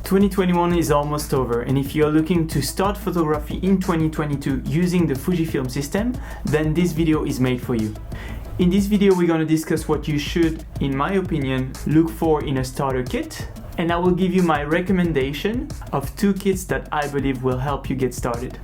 2021 is almost over, and if you're looking to start photography in 2022 using the Fujifilm system, then this video is made for you. In this video, we're going to discuss what you should, in my opinion, look for in a starter kit, and I will give you my recommendation of 2 kits that I believe will help you get started.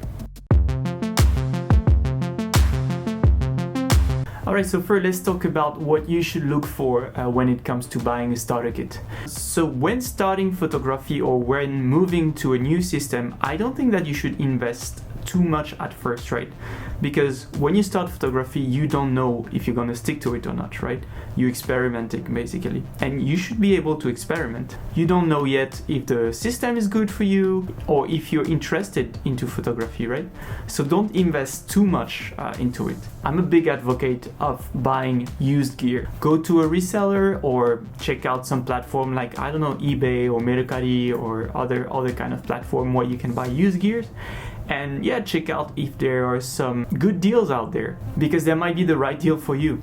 Alright, so first let's talk about what you should look for when it comes to buying a starter kit. So when starting photography or when moving to a new system, I don't think that you should invest too much at first, right? Because when you start photography, you don't know if you're gonna stick to it or not, right? You're experimenting basically, and you should be able to experiment. You don't know yet if the system is good for you or if you're interested into photography, right? So don't invest too much into it. I'm a big advocate of buying used gear. Go to a reseller or check out some platform like, I don't know, eBay or Mercari or other kind of platform where you can buy used gears. And yeah, check out if there are some good deals out there, because there might be the right deal for you.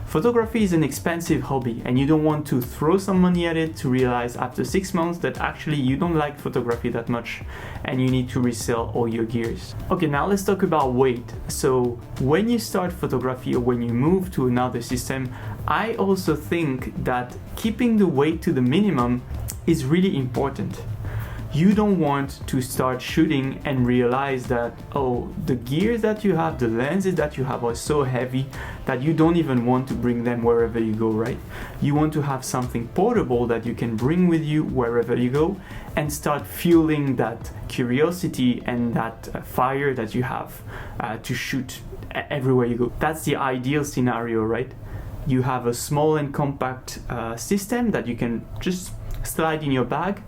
Photography is an expensive hobby, and you don't want to throw some money at it to realize after 6 months that actually you don't like photography that much and you need to resell all your gears. Okay, now let's talk about weight. So when you start photography or when you move to another system, I also think that keeping the weight to the minimum is really important. You don't want to start shooting and realize that, oh, the gears that you have, the lenses that you have are so heavy that you don't even want to bring them wherever you go, right? You want to have something portable that you can bring with you wherever you go and start fueling that curiosity and that fire that you have to shoot everywhere you go. That's the ideal scenario, right? You have a small and compact system that you can just slide in your bag,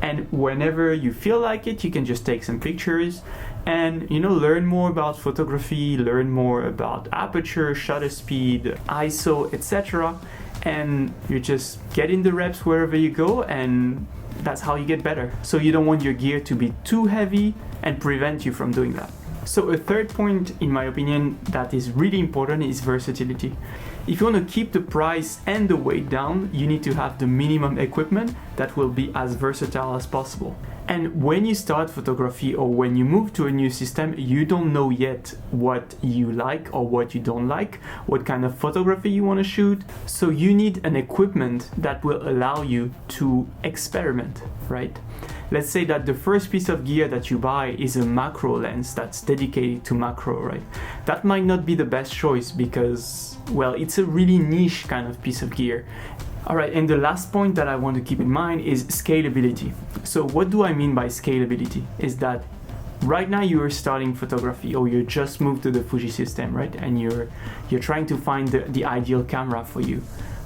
and whenever you feel like it, you can just take some pictures and, you know, learn more about photography, learn more about aperture, shutter speed, ISO, etc. And you just get in the reps wherever you go, and that's how you get better. So you don't want your gear to be too heavy and prevent you from doing that. So a third point, in my opinion, that is really important is versatility. If you want to keep the price and the weight down, you need to have the minimum equipment that will be as versatile as possible. And when you start photography or when you move to a new system, you don't know yet what you like or what you don't like, what kind of photography you want to shoot. So you need an equipment that will allow you to experiment, right? Let's say that the first piece of gear that you buy is a macro lens that's dedicated to macro, right? That might not be the best choice because, well, it's a really niche kind of piece of gear. Alright, and the last point that I want to keep in mind is scalability. So what do I mean by scalability? Is that right now you are starting photography or you just moved to the Fuji system, right? And you're trying to find the ideal camera for you.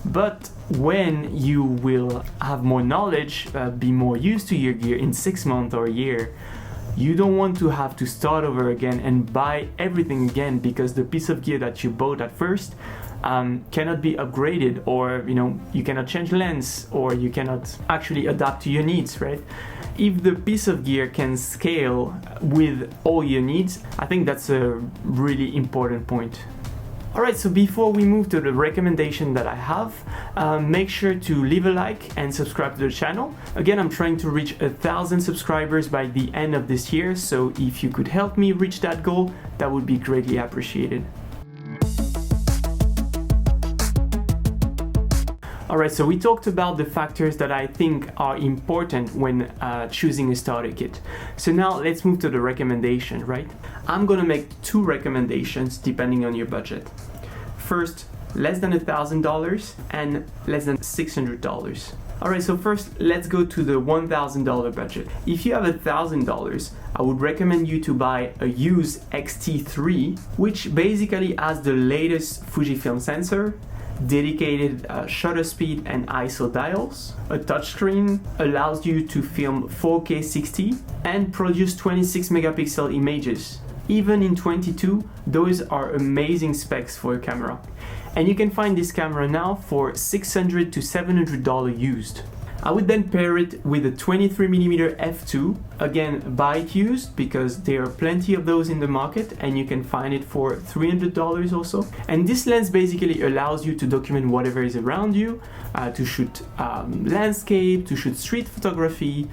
But when you will have more knowledge, be more used to your gear in 6 months or a year, you don't want to have to start over again and buy everything again because the piece of gear that you bought at first cannot be upgraded, or you cannot change lens, or you cannot actually adapt to your needs, right? If the piece of gear can scale with all your needs, I think that's a really important point. Alright, so before we move to the recommendation that I have, make sure to leave a like and subscribe to the channel. Again, I'm trying to reach 1,000 subscribers by the end of this year, so if you could help me reach that goal, that would be greatly appreciated. Alright, so we talked about the factors that I think are important when choosing a starter kit. So now let's move to the recommendation, right? I'm gonna make 2 recommendations depending on your budget. First, less than $1,000 and less than $600. Alright, so first let's go to the $1,000 budget. If you have $1,000, I would recommend you to buy a used X-T3, which basically has the latest Fujifilm sensor, dedicated shutter speed and ISO dials. A touchscreen allows you to film 4K 60 and produce 26 megapixel images. Even in 22, those are amazing specs for a camera. And you can find this camera now for $600 to $700 used. I would then pair it with a 23mm f2. Again, buy it used because there are plenty of those in the market and you can find it for $300 or so. And this lens basically allows you to document whatever is around you, to shoot landscape, to shoot street photography,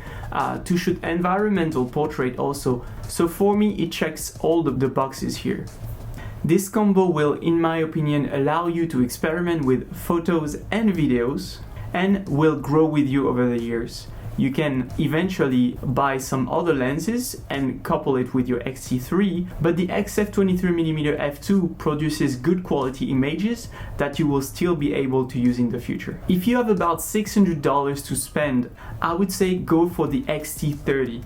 to shoot environmental portrait also. So for me, it checks all the boxes here. This combo will, in my opinion, allow you to experiment with photos and videos and will grow with you over the years. You can eventually buy some other lenses and couple it with your X-T3, but the XF23mm f2 produces good quality images that you will still be able to use in the future. If you have about $600 to spend, I would say go for the X-T30.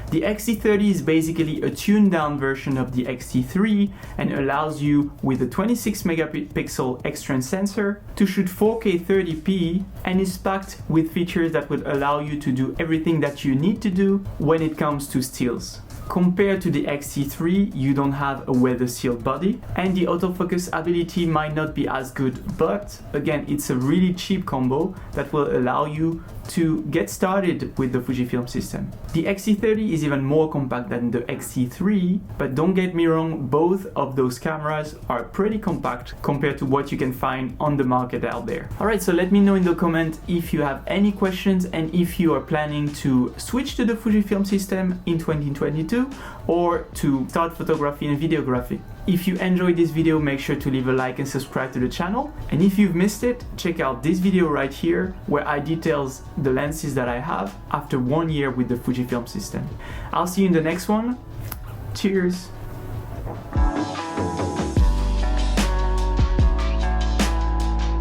The X-T30 is basically a tuned down version of the X-T3 and allows you, with a 26 megapixel external sensor, to shoot 4K 30p and is packed with features that would allow you to do everything that you need to do when it comes to stills. Compared to the X-T3, you don't have a weather sealed body and the autofocus ability might not be as good, but again, it's a really cheap combo that will allow you to get started with the Fujifilm system. The X-T30 is even more compact than the X-T3, but don't get me wrong, both of those cameras are pretty compact compared to what you can find on the market out there. Alright, so let me know in the comment if you have any questions and if you are planning to switch to the Fujifilm system in 2022 or to start photography and videography. If you enjoyed this video, make sure to leave a like and subscribe to the channel. And if you've missed it, check out this video right here where I details the lenses that I have after 1 year with the Fujifilm system. I'll see you in the next one. Cheers!